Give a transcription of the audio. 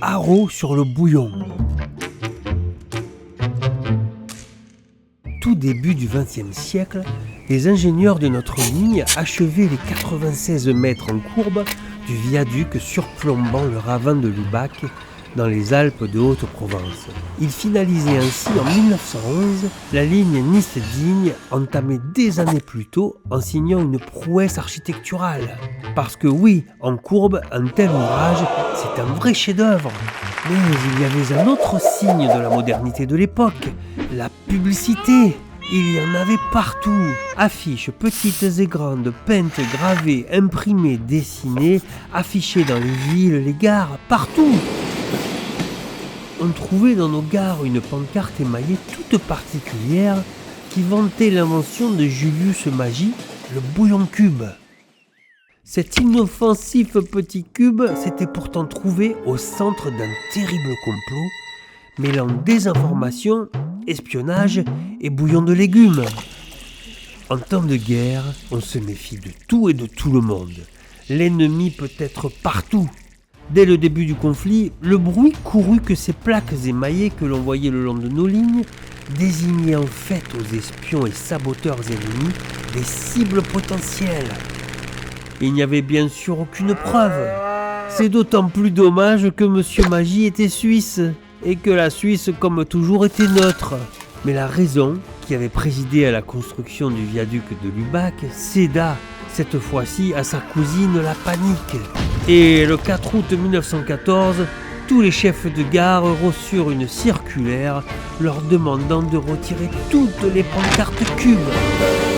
haro sur le bouillon. Tout début du XXe siècle, les ingénieurs de notre ligne achevaient les 96 mètres en courbe du viaduc surplombant le ravin de Lubac dans les Alpes de Haute-Provence. Ils finalisaient ainsi en 1911 la ligne Nice-Digne, entamée des années plus tôt en signant une prouesse architecturale. Parce que oui, en courbe, un tel ouvrage, c'est un vrai chef-d'œuvre. Mais il y avait un autre signe de la modernité de l'époque, la publicité. Il y en avait partout, affiches petites et grandes, peintes, gravées, imprimées, dessinées, affichées dans les villes, les gares, partout. On trouvait dans nos gares une pancarte émaillée toute particulière qui vantait l'invention de Julius Magie, le bouillon cube. Cet inoffensif petit cube s'était pourtant trouvé au centre d'un terrible complot, mêlant désinformation, espionnage et bouillon de légumes. En temps de guerre, on se méfie de tout et de tout le monde. L'ennemi peut être partout. Dès le début du conflit, le bruit courut que ces plaques émaillées que l'on voyait le long de nos lignes désignaient en fait aux espions et saboteurs ennemis des cibles potentielles. Il n'y avait bien sûr aucune preuve. C'est d'autant plus dommage que M. Magie était suisse et que la Suisse, comme toujours, était neutre. Mais la raison qui avait présidé à la construction du viaduc de Lubac céda cette fois-ci à sa cousine la panique. Et le 4 août 1914, tous les chefs de gare reçurent une circulaire leur demandant de retirer toutes les pancartes cubes.